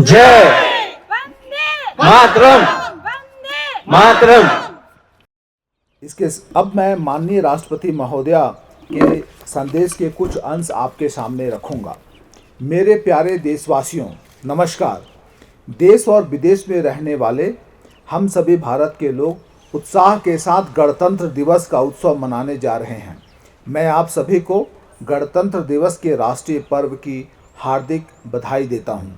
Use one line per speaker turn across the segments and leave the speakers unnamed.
जय मातरम मातरम।
इसके अब मैं माननीय राष्ट्रपति महोदया के संदेश के कुछ अंश आपके सामने रखूंगा। मेरे प्यारे देशवासियों, नमस्कार। देश और विदेश में रहने वाले हम सभी भारत के लोग उत्साह के साथ गणतंत्र दिवस का उत्सव मनाने जा रहे हैं। मैं आप सभी को गणतंत्र दिवस के राष्ट्रीय पर्व की हार्दिक बधाई देता हूं।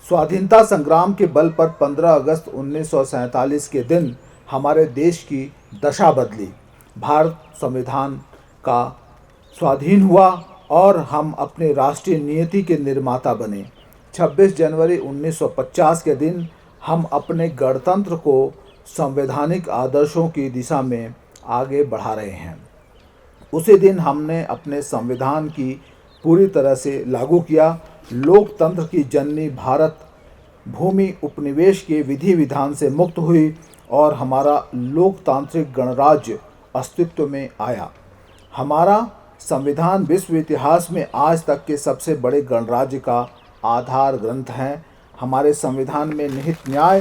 स्वाधीनता संग्राम के बल पर 15 अगस्त 1947 के दिन हमारे देश की दशा बदली। भारत संविधान का स्वाधीन हुआ और हम अपने राष्ट्रीय नीति के निर्माता बने। 26 जनवरी 1950 के दिन हम अपने गणतंत्र को संवैधानिक आदर्शों की दिशा में आगे बढ़ा रहे हैं। उसी दिन हमने अपने संविधान की पूरी तरह से लागू किया। लोकतंत्र की जननी भारत भूमि उपनिवेश के विधि विधान से मुक्त हुई और हमारा लोकतांत्रिक गणराज्य अस्तित्व में आया। हमारा संविधान विश्व इतिहास में आज तक के सबसे बड़े गणराज्य का आधार ग्रंथ है। हमारे संविधान में निहित न्याय,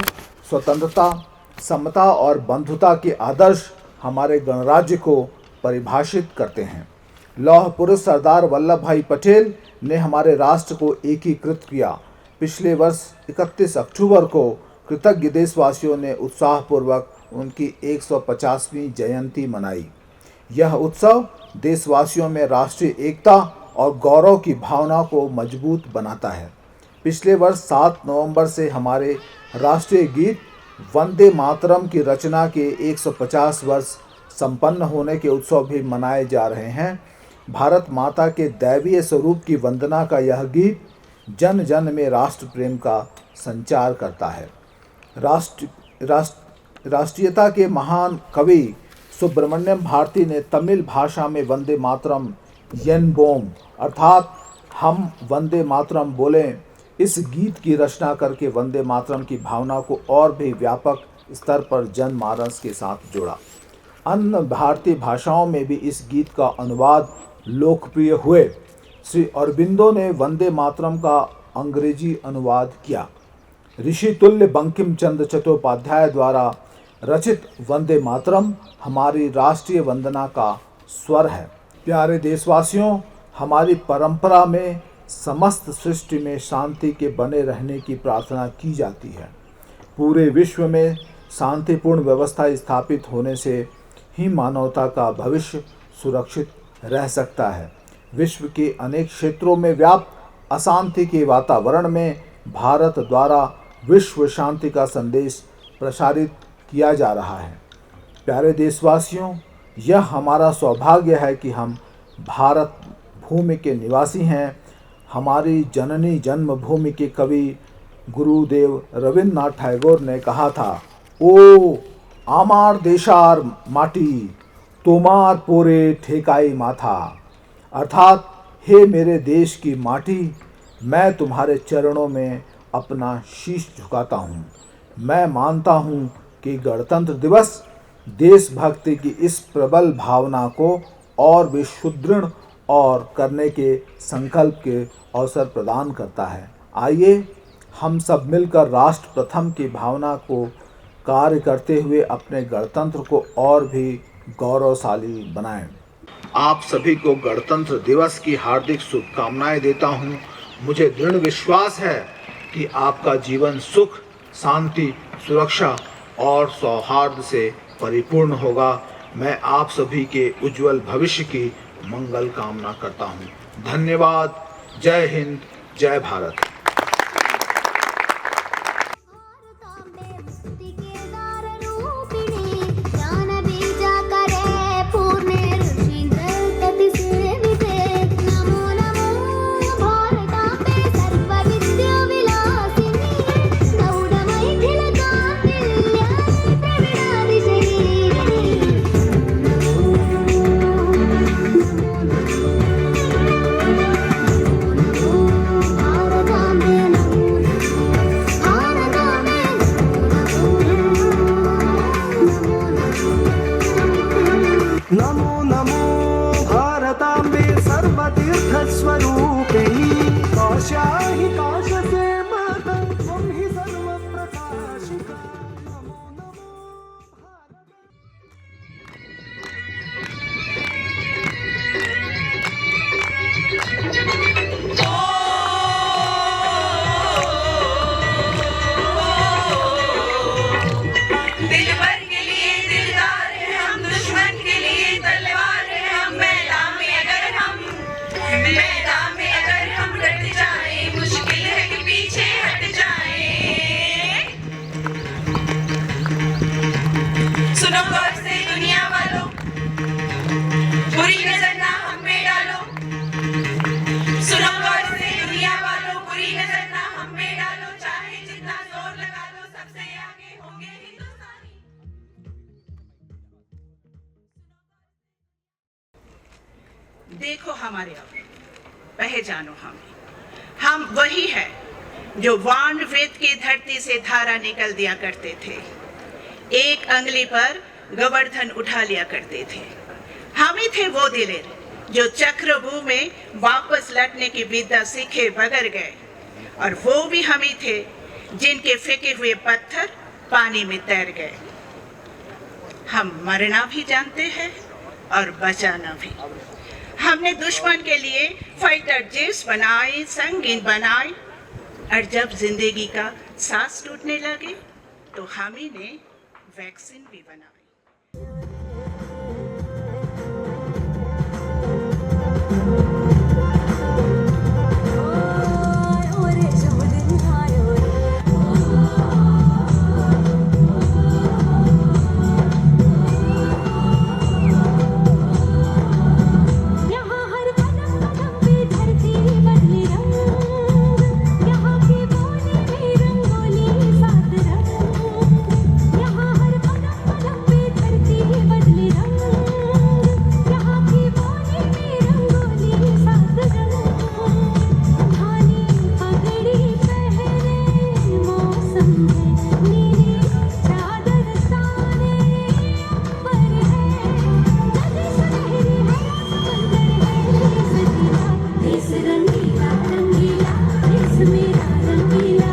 स्वतंत्रता, समता और बंधुता के आदर्श हमारे गणराज्य को परिभाषित करते हैं। लौह पुरुष सरदार वल्लभ भाई पटेल ने हमारे राष्ट्र को एकीकृत किया। पिछले वर्ष 31 अक्टूबर को कृतज्ञ देशवासियों ने उत्साहपूर्वक उनकी 150वीं जयंती मनाई। यह उत्सव देशवासियों में राष्ट्रीय एकता और गौरव की भावना को मजबूत बनाता है। पिछले वर्ष 7 नवंबर से हमारे राष्ट्रीय गीत वंदे मातरम की रचना के 150 वर्ष संपन्न होने के उत्सव भी मनाए जा रहे हैं। भारत माता के दैवीय स्वरूप की वंदना का यह गीत जन जन में राष्ट्र प्रेम का संचार करता है। राष्ट्रीयता के महान कवि सुब्रमण्यम भारती ने तमिल भाषा में वंदे मातरम येनबोम अर्थात हम वंदे मातरम बोलें इस गीत की रचना करके वंदे मातरम की भावना को और भी व्यापक स्तर पर जनमानस के साथ जोड़ा। अन्य भारतीय भाषाओं में भी इस गीत का अनुवाद लोकप्रिय हुए। श्री अरबिंदो ने वंदे मातरम का अंग्रेजी अनुवाद किया। ऋषि तुल्य बंकिम चंद्र चट्टोपाध्याय द्वारा रचित वंदे मातरम हमारी राष्ट्रीय वंदना का स्वर है। प्यारे देशवासियों, हमारी परंपरा में समस्त सृष्टि में शांति के बने रहने की प्रार्थना की जाती है। पूरे विश्व में शांतिपूर्ण व्यवस्था स्थापित होने से ही मानवता का भविष्य सुरक्षित रह सकता है। विश्व के अनेक क्षेत्रों में व्याप्त अशांति के वातावरण में भारत द्वारा विश्व शांति का संदेश प्रसारित किया जा रहा है। प्यारे देशवासियों, यह हमारा सौभाग्य है कि हम भारत भूमि के निवासी हैं। हमारी जननी जन्मभूमि के कवि गुरुदेव रविन्द्रनाथ टैगोर ने कहा था, ओ आमार देशार माटी तोमार पोरे ठेकाई माथा, अर्थात हे मेरे देश की माटी, मैं तुम्हारे चरणों में अपना शीश झुकाता हूँ। मैं मानता हूँ कि गणतंत्र दिवस देशभक्ति की इस प्रबल भावना को और भी सुदृढ़ और करने के संकल्प के अवसर प्रदान करता है। आइए हम सब मिलकर राष्ट्र प्रथम की भावना को कार्य करते हुए अपने गणतंत्र को और भी गौरवशाली बनाएं। आप सभी को गणतंत्र दिवस की हार्दिक शुभकामनाएं देता हूं। मुझे दृढ़ विश्वास है कि आपका जीवन सुख, शांति, सुरक्षा और सौहार्द से परिपूर्ण होगा। मैं आप सभी के उज्जवल भविष्य की मंगल कामना करता हूं। धन्यवाद। जय हिंद, जय भारत।
नमो नमो भारताम्बे सर्वविद्याविलासिने। हि काशसे मातं त्वं हि सर्वप्रकाशिका नमो नमो भारत
दिलबर के लिए दिलदार है हम, दुश्मन के लिए तलवार है हम। मैदान में अगर हम डट जाए, मुश्किल है कि पीछे हट जाए। सुनो गौर से दुनिया वालों, बुरी नजर ना हम पे डालो। सुनो गौर से दुनिया वालों, बुरी नजर ना हम पे डालो। चाहे जितना जोर लगा लो, सबसे आगे होंगे हिंदुस्तानी। देखो हमारे अब, पहचानो हमें। हम वही है जो वाण वेद की धरती से धारा निकल दिया करते थे, एक अंगली पर गोवर्धन उठा लिया करते थे। हम ही थे वो दिलेर जो चक्रभू में वापस लौटने की विद्या सीखे बगैर गए, और वो भी हम ही थे जिनके फेंके हुए पत्थर पानी में तैर गए। हम मरना भी जानते हैं और बचाना भी। हमने दुश्मन के लिए फाइटर जेट्स बनाए, संगीन बनाए, और जब जिंदगी का सांस टूटने लगे तो हम ही ने वैक्सीन भी बनाई।
यहाँ हर कदम कदम पे धरती बदले रंग, यहाँ की बोली में रंगोली सात रंग। यहाँ हर कदम कदम पे धरती बदले रंग, यहाँ की बोली में रंगोली सात रंग। धानी पगड़ी पहने मौसम है, नीली चादर ताने अंबर है। नदी सुनहरी है, देश रंगीला रंगीला, देश मेरा रंगीला,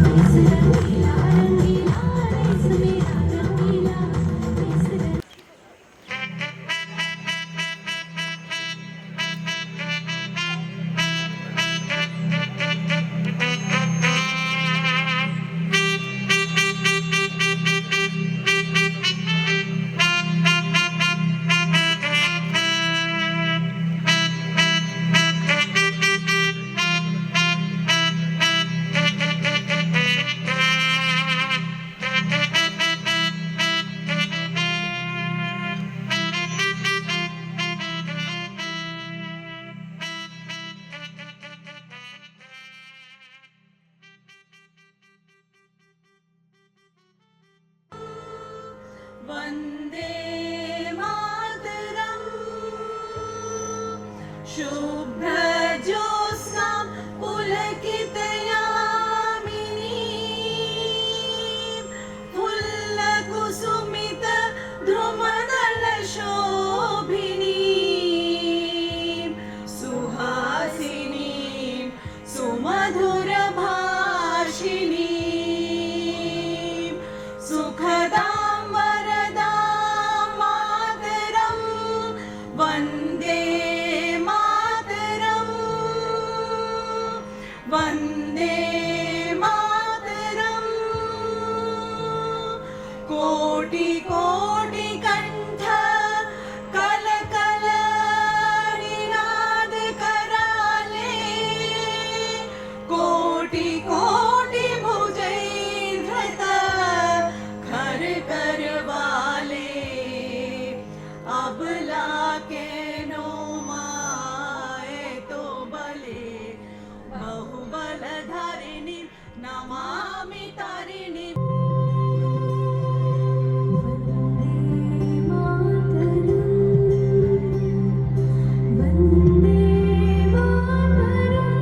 देश रंगीला रंगीला, देश मेरा रंगीला, देश रंगीला। वन्दे मातरम्। शुभ्रज्योत्स्ना पुलकितयामिनीं, फुल्लकुसुमित द्रुमदलशोभिनीं, सुहासिनीं सुमधुरभाषिणीं, सुखदां वरदां मातरम्। वन्दे मातरम्, वन्दे मातरम्। कोटि कोटि कंठ कल कल निनाद कराले, कोटि कोटि भुजैर्धृत खर करवाले। अबला के नो माए तो बले, बहुबल धारिणी नमामि तारिणी। वन्दे मातरम्, वन्दे मातरम्।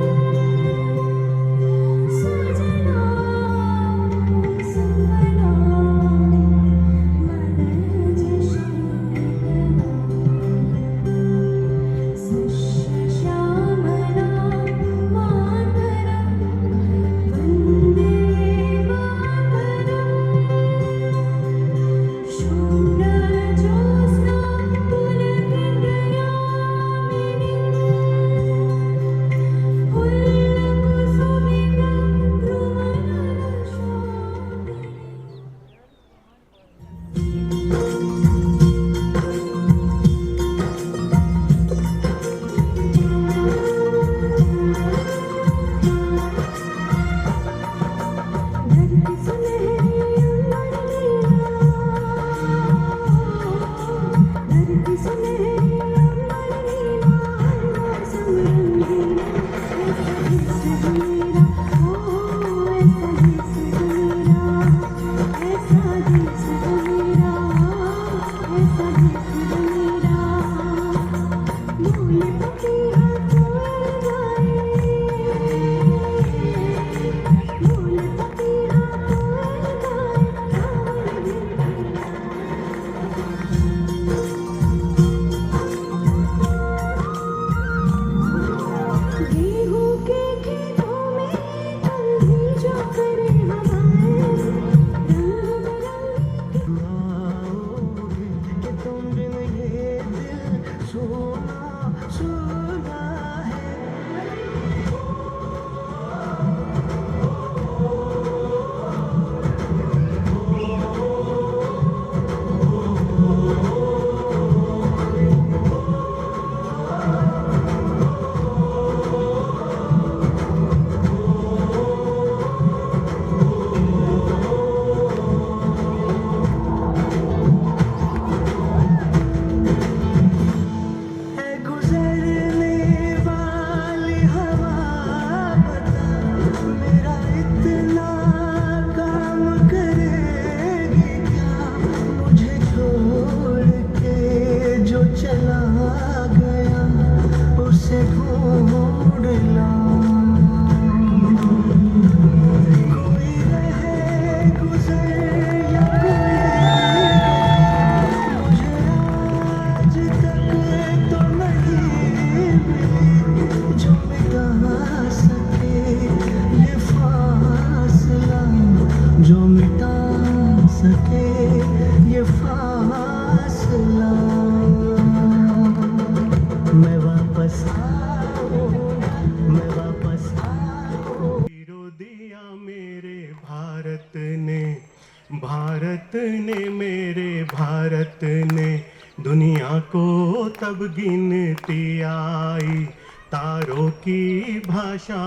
भारत ने, मेरे भारत ने दुनिया को तब गिनती आई, तारों की भाषा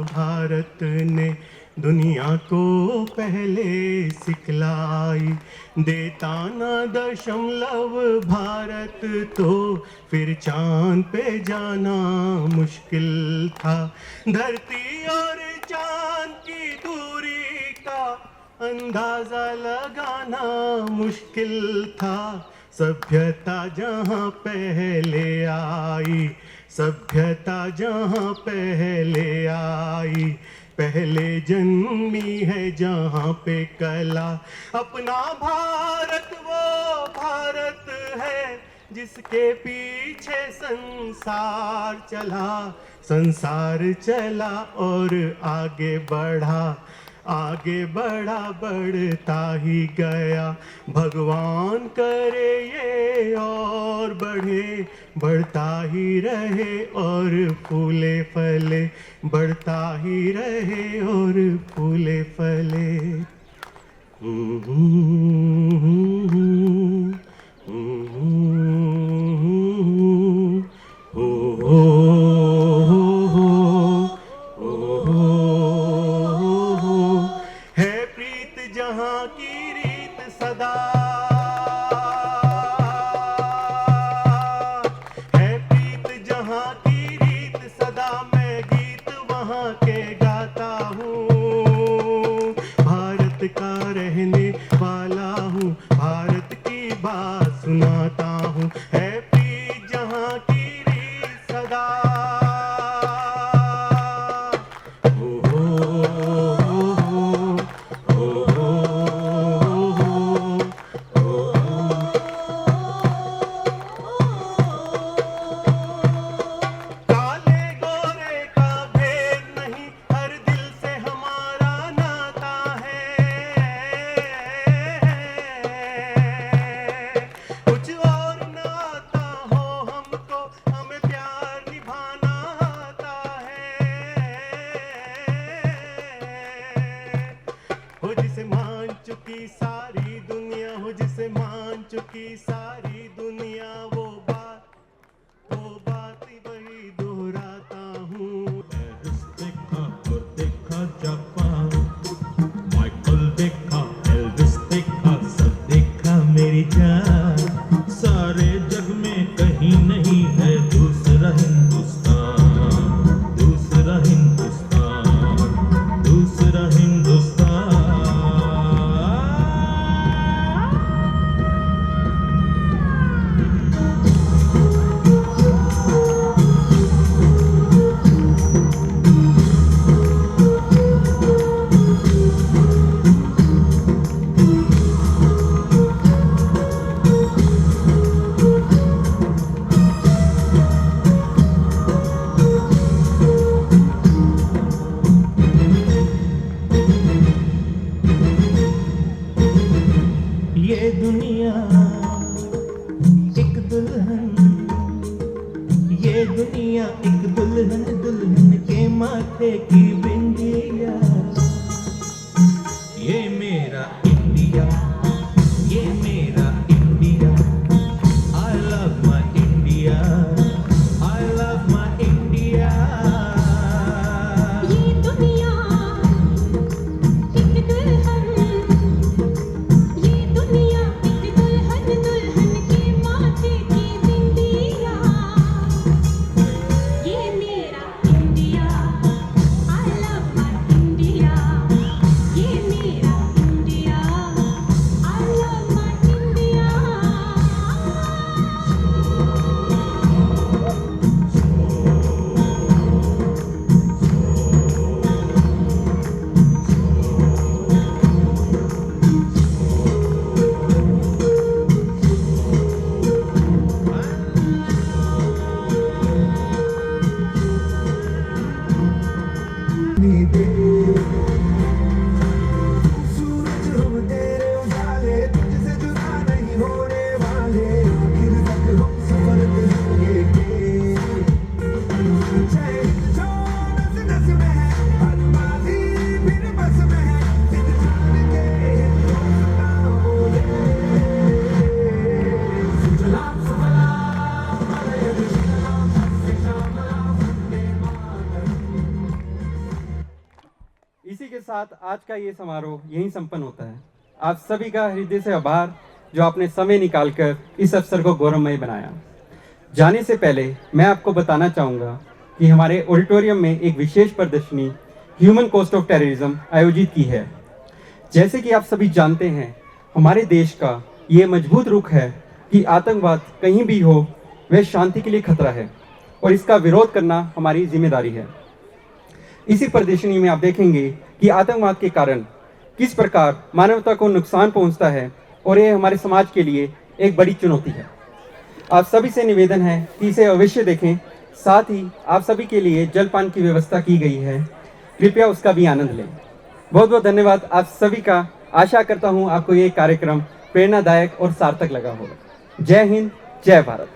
भारत ने दुनिया को पहले सिखलाई। देता ना दशमलव भारत तो फिर चांद पे जाना मुश्किल था। धरती और चांद की दूरी का अंदाजा लगाना मुश्किल था। सभ्यता जहाँ पहले आई, सभ्यता जहाँ पहले आई, पहले जन्मी है जहाँ पे कला। अपना भारत वो भारत है जिसके पीछे संसार चला, संसार चला और आगे बढ़ा, आगे बढ़ा बढ़ता ही गया। भगवान करे ये और बढ़े, बढ़ता ही रहे और फूले फले, बढ़ता ही रहे और फूले फले। जहाँ की रीत सदा है, प्रीत जहाँ की रीत सदा, मैं गीत वहाँ के गाता हूँ। भारत का रहने वाला हूँ, भारत की बात सुनाता हूँ। है प्रीत जहाँ की रीत सदा। हो जिसे मान चुकी सारी दुनिया, हो जिसे मान चुकी सारी दुनिया, वो बात ही वही दोहराता हूँ।
देखा और देखा जापान, माइकल देखा, एल्विस देखा, सब देखा मेरी जान। सारे जग में कहीं नहीं है दूसरा हिंदुस्तान, दूसरा हिंदुस्तान, दूसरा हिंदुस्तान।
इसी के साथ आज का ये समारोह यहीं संपन्न होता है। आप सभी का हृदय से आभार जो आपने समय निकालकर इस अवसर को गौरवमय बनाया। जाने से पहले मैं आपको बताना चाहूँगा कि हमारे ऑडिटोरियम में एक विशेष प्रदर्शनी ह्यूमन कॉस्ट ऑफ टेररिज्म आयोजित की है। जैसे कि आप सभी जानते हैं, हमारे देश का ये मजबूत रुख है कि आतंकवाद कहीं भी हो वह शांति के लिए खतरा है और इसका विरोध करना हमारी जिम्मेदारी है। इसी प्रदर्शनी में आप देखेंगे कि आतंकवाद के कारण किस प्रकार मानवता को नुकसान पहुंचता है और यह हमारे समाज के लिए एक बड़ी चुनौती है। आप सभी से निवेदन है कि इसे अवश्य देखें। साथ ही आप सभी के लिए जलपान की व्यवस्था की गई है, कृपया उसका भी आनंद लें। बहुत बहुत धन्यवाद आप सभी का। आशा करता हूँ आपको ये कार्यक्रम प्रेरणादायक और सार्थक लगा होगा। जय हिंद, जय भारत।